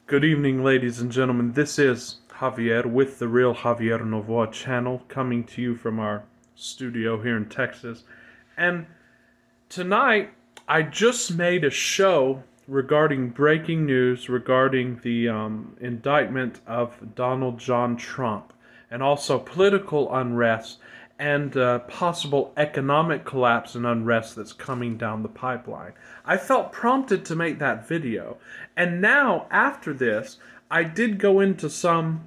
Good evening, ladies and gentlemen. This is Javier with the Real Javier Novoa channel, coming to you from our studio here in Texas. And tonight, I just made a show regarding breaking news regarding the indictment of Donald John Trump, and also political unrest and possible economic collapse and unrest that's coming down the pipeline. I felt prompted to make that video. And now, after this, I did go into some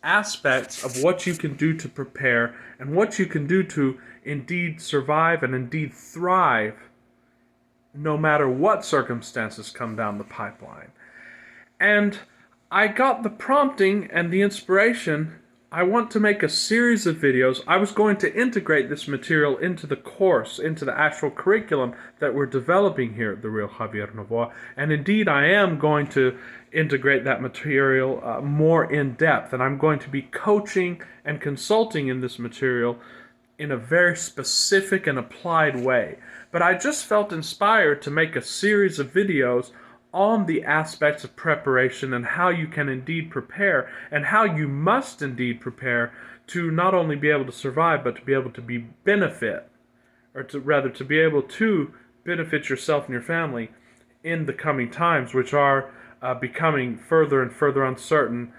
aspects of what you can do to prepare and what you can do to indeed survive and indeed thrive no matter what circumstances come down the pipeline. And I got the prompting and the inspiration. I want to make a series of videos. I was going to integrate this material into the course, into the actual curriculum that we're developing here at the Real Javier Novoa. And indeed, I am going to integrate that material more in depth. And I'm going to be coaching and consulting in this material in a very specific and applied way. But I just felt inspired to make a series of videos on the aspects of preparation and how you can indeed prepare and how you must indeed prepare to not only be able to survive but to be able to to be able to benefit yourself and your family in the coming times, which are becoming further and further uncertain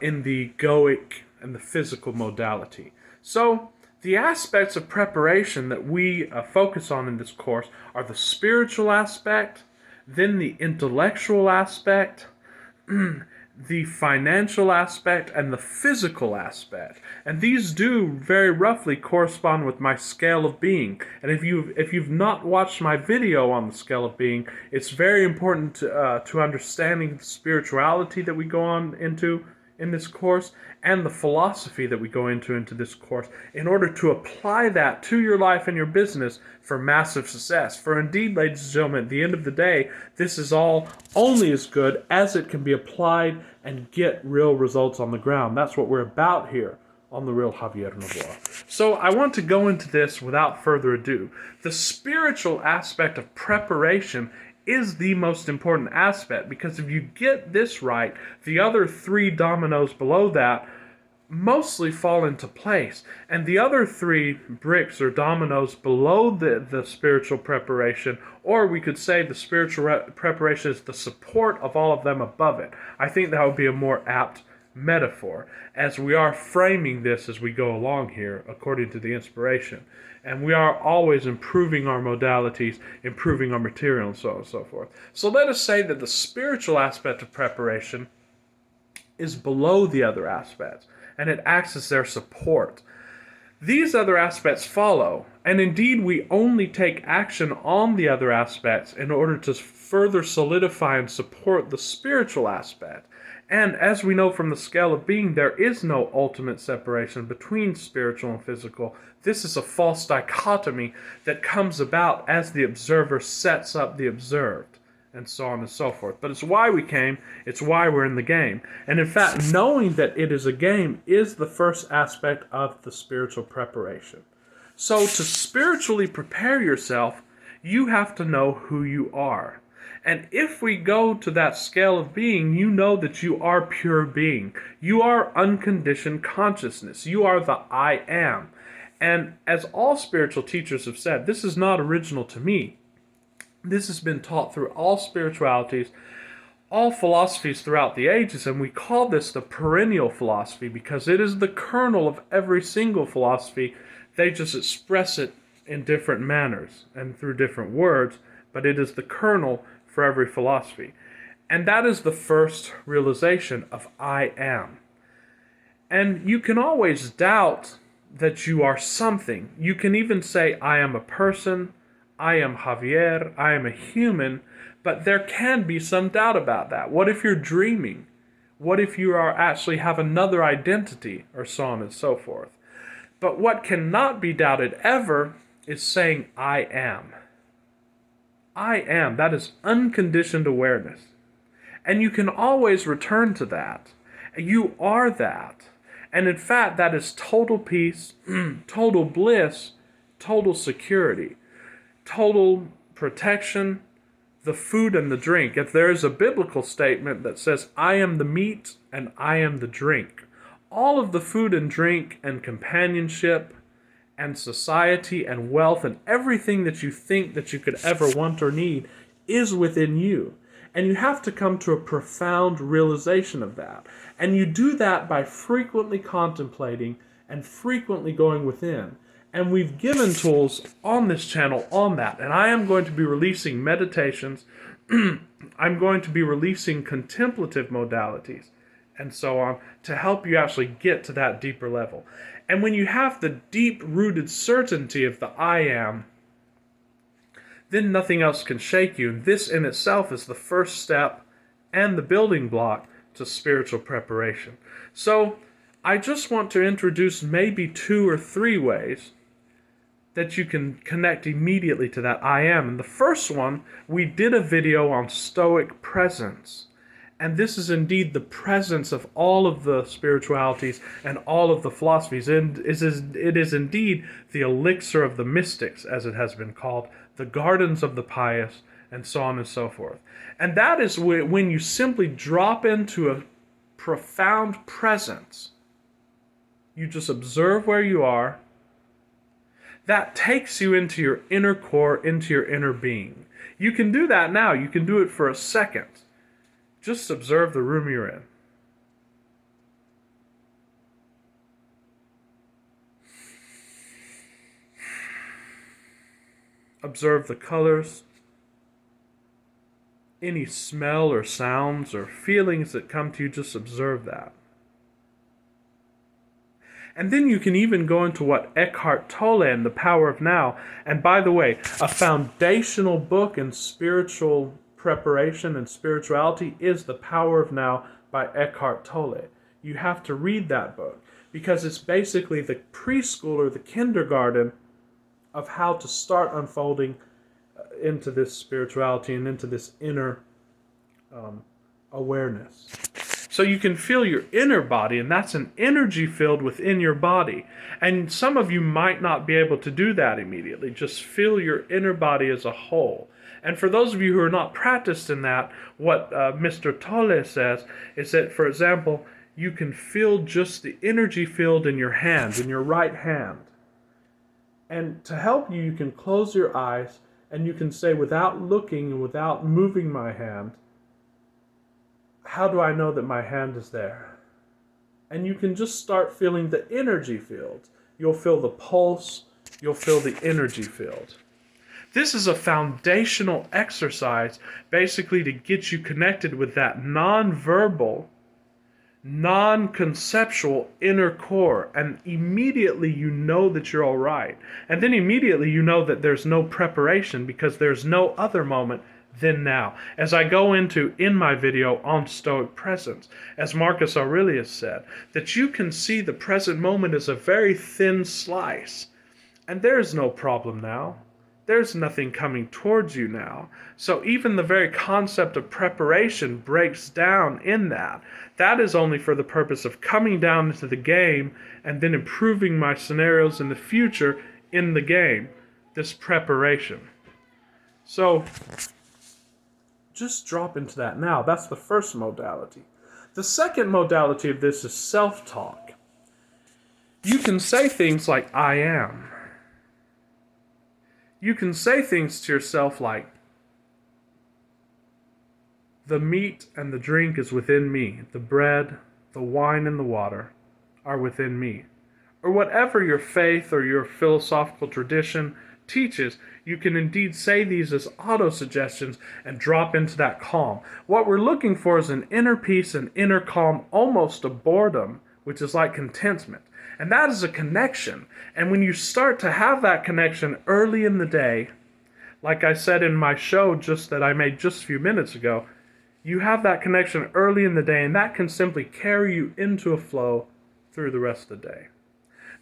in the egoic and the physical modality. So the aspects of preparation that we focus on in this course are the spiritual aspect, then the intellectual aspect, the financial aspect, and the physical aspect. And these do very roughly correspond with my scale of being. And if you've not watched my video on the scale of being, it's very important to understanding the spirituality that we go on into in this course and the philosophy that we go into this course in order to apply that to your life and your business for massive success. For indeed, ladies and gentlemen, at the end of the day, this is all only as good as it can be applied and get real results on the ground. That's what we're about here on the Real Javier Novoa. So I want to go into this without further ado. The spiritual aspect of preparation is the most important aspect, because if you get this right, the other three dominoes below that mostly fall into place. And the other three bricks or dominoes below the spiritual preparation, or we could say the spiritual preparation is the support of all of them above it. I think that would be a more apt metaphor, as we are framing this as we go along here according to the inspiration. And we are always improving our modalities, improving our material, and so on and so forth. So let us say that the spiritual aspect of preparation is below the other aspects, and it acts as their support. These other aspects follow, and indeed we only take action on the other aspects in order to further solidify and support the spiritual aspect. And as we know from the scale of being, there is no ultimate separation between spiritual and physical. This is a false dichotomy that comes about as the observer sets up the observed, and so on and so forth. But it's why we came, it's why we're in the game. And in fact, knowing that it is a game is the first aspect of the spiritual preparation. So to spiritually prepare yourself, you have to know who you are. And if we go to that scale of being, you know that you are pure being. You are unconditioned consciousness. You are the I am. And as all spiritual teachers have said, this is not original to me. This has been taught through all spiritualities, all philosophies throughout the ages, and we call this the perennial philosophy because it is the kernel of every single philosophy. They just express it in different manners and through different words, but it is the kernel for every philosophy. And that is the first realization of I am. And you can always doubt that you are something. You can even say, I am a person, I am Javier, I am a human, but there can be some doubt about that. What if you're dreaming? What if you are actually have another identity, or so on and so forth? But what cannot be doubted ever is saying, I am. I am. That is unconditioned awareness. And you can always return to that. You are that. And in fact, that is total peace, total bliss, total security, total protection, the food and the drink. If there is a biblical statement that says, I am the meat and I am the drink, all of the food and drink and companionship and society and wealth and everything that you think that you could ever want or need is within you. And you have to come to a profound realization of that. And you do that by frequently contemplating and frequently going within. And we've given tools on this channel on that. And I am going to be releasing meditations. I'm going to be releasing contemplative modalities and so on to help you actually get to that deeper level. And when you have the deep-rooted certainty of the I am, then nothing else can shake you. And this in itself is the first step and the building block to spiritual preparation. So I just want to introduce maybe 2 or 3 ways that you can connect immediately to that I am. And the first one, we did a video on Stoic presence. And this is indeed the presence of all of the spiritualities and all of the philosophies. And it is indeed the elixir of the mystics, as it has been called, the gardens of the pious, and so on and so forth. And that is when you simply drop into a profound presence. You just observe where you are. That takes you into your inner core, into your inner being. You can do that now. You can do it for a second. Just observe the room you're in. Observe the colors, any smell or sounds or feelings that come to you, just observe that. And then you can even go into what Eckhart Tolle and The Power of Now, and by the way, a foundational book in spiritual preparation and spirituality is The Power of Now by Eckhart Tolle. You have to read that book because it's basically the preschool or the kindergarten of how to start unfolding into this spirituality and into this inner awareness. So you can feel your inner body, and that's an energy field within your body. And some of you might not be able to do that immediately. Just feel your inner body as a whole. And for those of you who are not practiced in that, what Mr. Tolle says is that, for example, you can feel just the energy field in your hand, in your right hand. And to help you, you can close your eyes and you can say, without looking and without moving my hand, how do I know that my hand is there? And you can just start feeling the energy field. You'll feel the pulse, you'll feel the energy field. This is a foundational exercise basically to get you connected with that non-verbal, non-conceptual inner core, and immediately you know that you're all right. And then immediately you know that there's no preparation because there's no other moment than now. As I go into in my video on Stoic presence, as Marcus Aurelius said, that you can see the present moment as a very thin slice, and there's no problem now. There's nothing coming towards you now. So even the very concept of preparation breaks down in that. That is only for the purpose of coming down into the game and then improving my scenarios in the future in the game. This preparation. So just drop into that now. That's the first modality. The second modality of this is self-talk. You can say things like, I am. You can say things to yourself like, the meat and the drink is within me. The bread, the wine, and the water are within me. Or whatever your faith or your philosophical tradition teaches, you can indeed say these as auto-suggestions and drop into that calm. What we're looking for is an inner peace, an inner calm, almost a boredom, which is like contentment. And that is a connection. And when you start to have that connection early in the day, like I said in my show just that I made just a few minutes ago, you have that connection early in the day, and that can simply carry you into a flow through the rest of the day.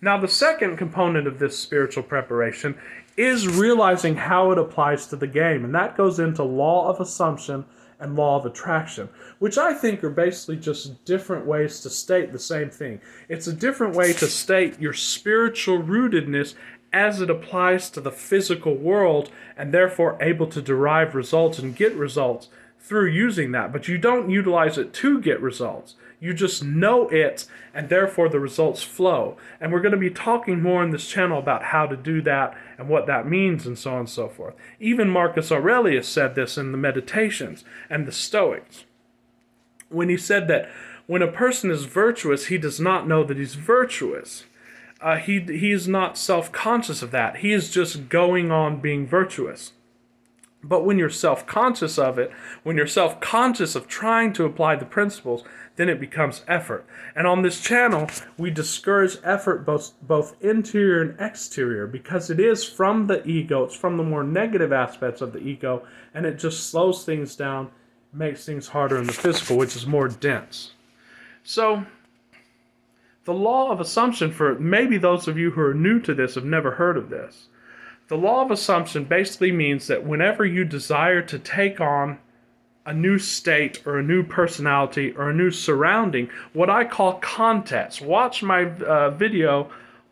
Now, the second component of this spiritual preparation is realizing how it applies to the game, and that goes into law of assumption and law of attraction, which I think are basically just different ways to state the same thing. It's a different way to state your spiritual rootedness as it applies to the physical world, and therefore able to derive results and get results through using that. But you don't utilize it to get results. You just know it, and therefore the results flow. And we're going to be talking more in this channel about how to do that and what that means and so on and so forth. Even Marcus Aurelius said this in the Meditations and the Stoics, when he said that when a person is virtuous, he does not know that he's virtuous. He is not self-conscious of that. He is just going on being virtuous. But when you're self-conscious of it, when you're self-conscious of trying to apply the principles, then it becomes effort. And on this channel, we discourage effort both interior and exterior, because it is from the ego, it's from the more negative aspects of the ego, and it just slows things down, makes things harder in the physical, which is more dense. So, the law of assumption, for maybe those of you who are new to this have never heard of this. The law of assumption basically means that whenever you desire to take on a new state or a new personality or a new surrounding, what I call context. Watch my video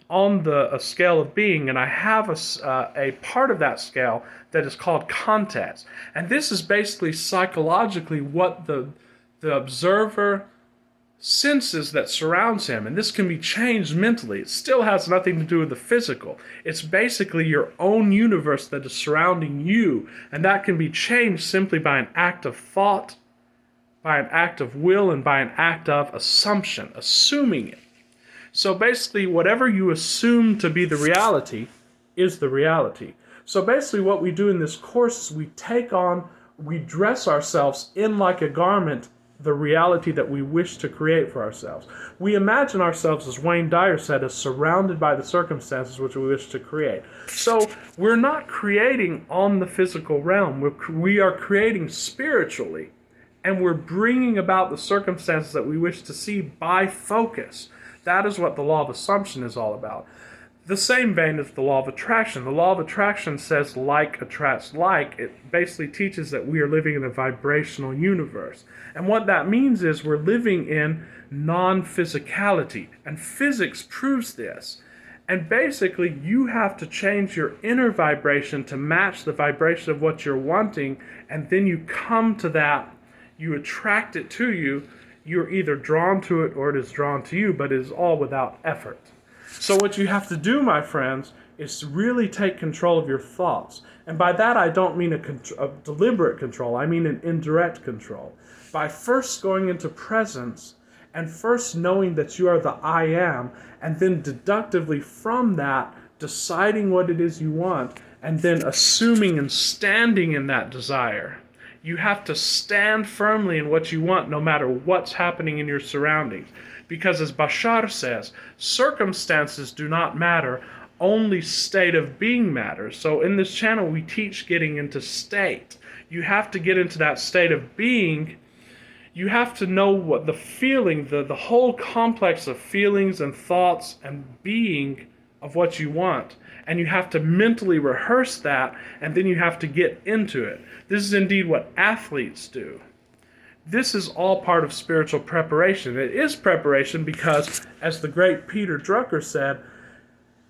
on a scale of being, and I have a part of that scale that is called context. And this is basically psychologically what the observer senses that surrounds him, and this can be changed mentally. It still has nothing to do with the physical. It's basically your own universe that is surrounding you, and that can be changed simply by an act of thought, by an act of will, and by an act of assumption, assuming it. So basically, whatever you assume to be the reality is the reality. So basically what we do in this course is we dress ourselves in like a garment the reality that we wish to create for ourselves. We imagine ourselves, as Wayne Dyer said, as surrounded by the circumstances which we wish to create. So we're not creating on the physical realm. We are creating spiritually, and we're bringing about the circumstances that we wish to see by focus. That is what the law of assumption is all about. The same vein as the law of attraction. The law of attraction says like attracts like. It basically teaches that we are living in a vibrational universe. And what that means is we're living in non-physicality. And physics proves this. And basically, you have to change your inner vibration to match the vibration of what you're wanting. And then you come to that. You attract it to you. You're either drawn to it or it is drawn to you. But it is all without effort. So what you have to do, my friends, is to really take control of your thoughts. And by that, I don't mean a deliberate control. I mean an indirect control. By first going into presence and first knowing that you are the I am, and then deductively from that, deciding what it is you want, and then assuming and standing in that desire. You have to stand firmly in what you want no matter what's happening in your surroundings. Because as Bashar says, circumstances do not matter, only state of being matters. So in this channel we teach getting into state. You have to get into that state of being. You have to know what the feeling, the whole complex of feelings and thoughts and being of what you want. And you have to mentally rehearse that, and then you have to get into it. This is indeed what athletes do. This is all part of spiritual preparation. It is preparation because, as the great Peter Drucker said,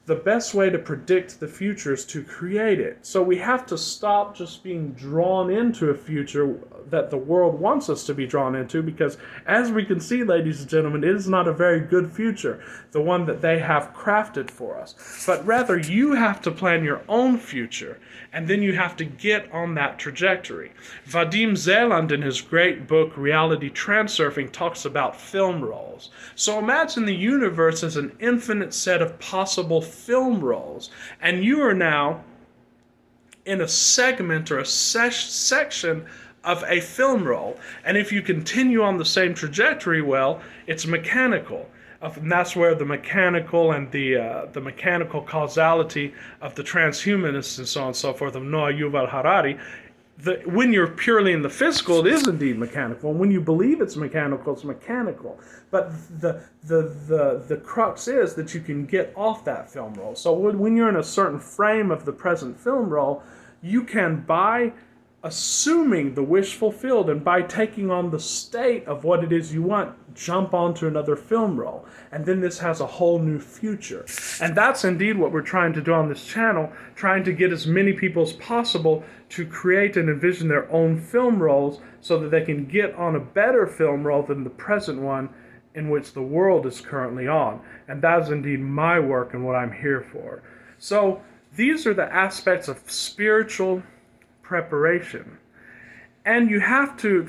the best way to predict the future is to create it. So we have to stop just being drawn into a future that the world wants us to be drawn into, because as we can see, ladies and gentlemen, it is not a very good future, the one that they have crafted for us. But rather, you have to plan your own future, and then you have to get on that trajectory. Vadim Zeland, in his great book, Reality Transurfing, talks about film rolls. So imagine the universe as an infinite set of possible film rolls, and you are now in a segment or a section of a film roll. And if you continue on the same trajectory, well, it's mechanical. And that's where the mechanical and the mechanical causality of the transhumanists and so on and so forth of Noah Yuval Harari. When you're purely in the physical, it is indeed mechanical. And when you believe it's mechanical, it's mechanical. But the crux is that you can get off that film roll. So when you're in a certain frame of the present film roll, you can, by assuming the wish fulfilled, and by taking on the state of what it is you want, jump onto another film role. And then this has a whole new future. And that's indeed what we're trying to do on this channel, trying to get as many people as possible to create and envision their own film roles so that they can get on a better film role than the present one in which the world is currently on. And that is indeed my work and what I'm here for. So these are the aspects of spiritual preparation. And you have to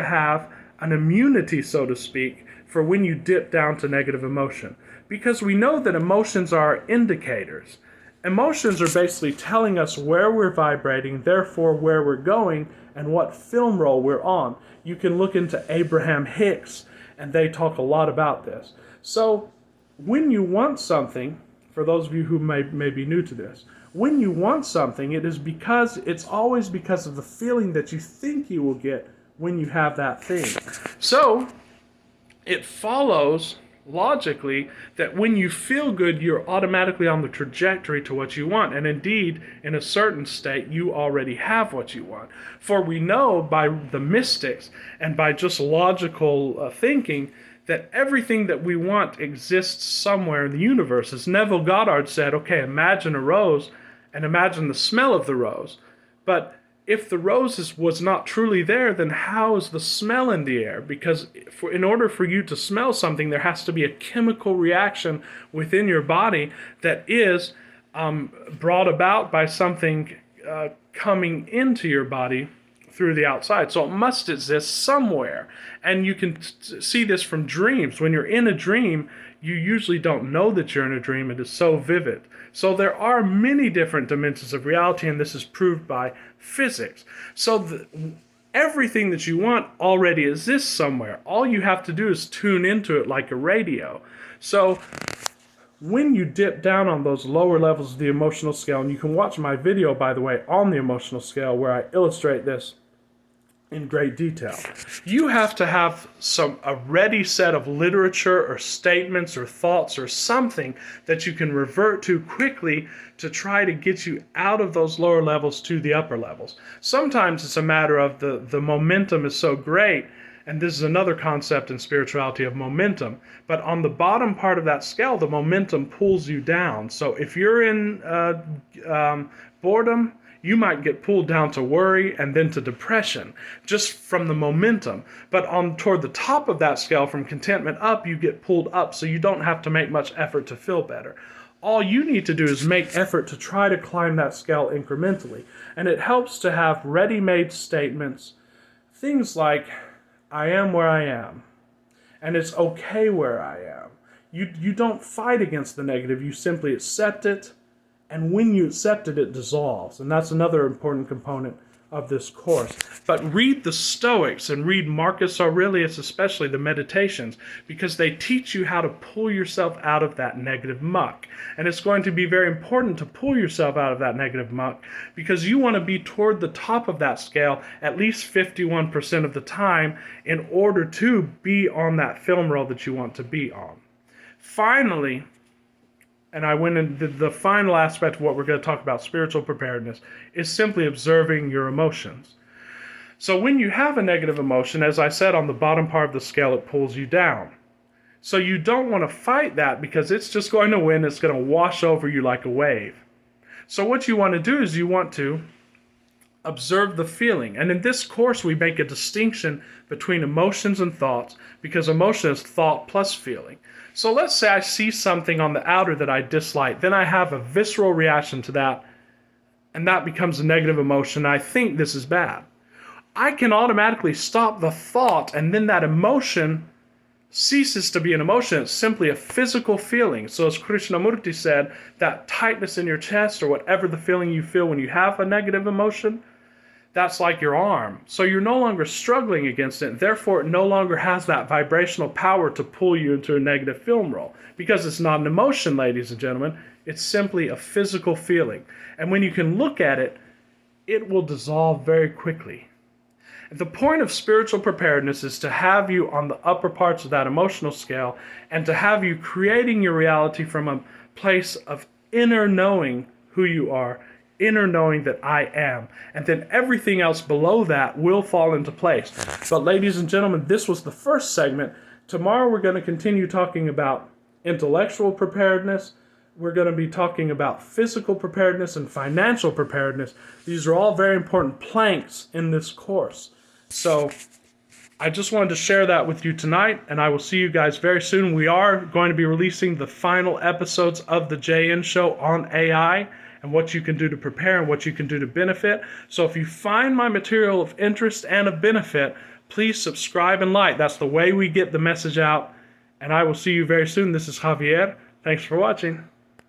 have an immunity, so to speak, for when you dip down to negative emotion. Because we know that emotions are indicators. Emotions are basically telling us where we're vibrating, therefore where we're going, and what film role we're on. You can look into Abraham Hicks, and they talk a lot about this. So when you want something, for those of you who may be new to this, when you want something, it's always because of the feeling that you think you will get when you have that thing. So it follows logically that when you feel good, you're automatically on the trajectory to what you want. And indeed, in a certain state, you already have what you want. For we know by the mystics and by just logical thinking that everything that we want exists somewhere in the universe. As Neville Goddard said, okay, imagine a rose and imagine the smell of the rose. But if the rose was not truly there, then how is the smell in the air? Because in order for you to smell something, there has to be a chemical reaction within your body that is brought about by something coming into your body through the outside. So it must exist somewhere. And you can see this from dreams. When you're in a dream, you usually don't know that you're in a dream. It is so vivid. So there are many different dimensions of reality, and this is proved by physics. So everything that you want already exists somewhere. All you have to do is tune into it like a radio. So when you dip down on those lower levels of the emotional scale, and you can watch my video, by the way, on the emotional scale where I illustrate this in great detail, you have to have a ready set of literature or statements or thoughts or something that you can revert to quickly to try to get you out of those lower levels to the upper levels. Sometimes it's a matter of the momentum is so great, and this is another concept in spirituality of momentum, but on the bottom part of that scale, the momentum pulls you down. So if you're in boredom, you might get pulled down to worry and then to depression, just from the momentum. But toward the top of that scale, from contentment up, you get pulled up, so you don't have to make much effort to feel better. All you need to do is make effort to try to climb that scale incrementally. And it helps to have ready-made statements, things like, I am where I am, and it's okay where I am. You don't fight against the negative, you simply accept it. And when you accept it, it dissolves. And that's another important component of this course. But read the Stoics and read Marcus Aurelius, especially the Meditations, because they teach you how to pull yourself out of that negative muck. And it's going to be very important to pull yourself out of that negative muck because you want to be toward the top of that scale at least 51% of the time in order to be on that film role that you want to be on. Finally, and I went into the final aspect of what we're going to talk about, spiritual preparedness, is simply observing your emotions. So when you have a negative emotion, as I said, on the bottom part of the scale, it pulls you down. So you don't want to fight that because it's just going to win. It's going to wash over you like a wave. So what you want to do is you want to observe the feeling. And in this course, we make a distinction between emotions and thoughts because emotion is thought plus feeling. So let's say I see something on the outer that I dislike. Then I have a visceral reaction to that, and that becomes a negative emotion. I think this is bad. I can automatically stop the thought, and then that emotion ceases to be an emotion. It's simply a physical feeling. So as Krishnamurti said, that tightness in your chest or whatever the feeling you feel when you have a negative emotion, that's like your arm. So you're no longer struggling against it. Therefore, it no longer has that vibrational power to pull you into a negative film role. Because it's not an emotion, ladies and gentlemen. It's simply a physical feeling. And when you can look at it, it will dissolve very quickly. The point of spiritual preparedness is to have you on the upper parts of that emotional scale and to have you creating your reality from a place of inner knowing who you are inner knowing that I am. And then everything else below that will fall into place. But ladies and gentlemen, this was the first segment. Tomorrow we're going to continue talking about intellectual preparedness. We're going to be talking about physical preparedness and financial preparedness. These are all very important planks in this course. So I just wanted to share that with you tonight, and I will see you guys very soon. We are going to be releasing the final episodes of the JN Show on AI and what you can do to prepare and what you can do to benefit. So if you find my material of interest and of benefit, please subscribe and like. That's the way we get the message out. And I will see you very soon. This is Javier. Thanks for watching.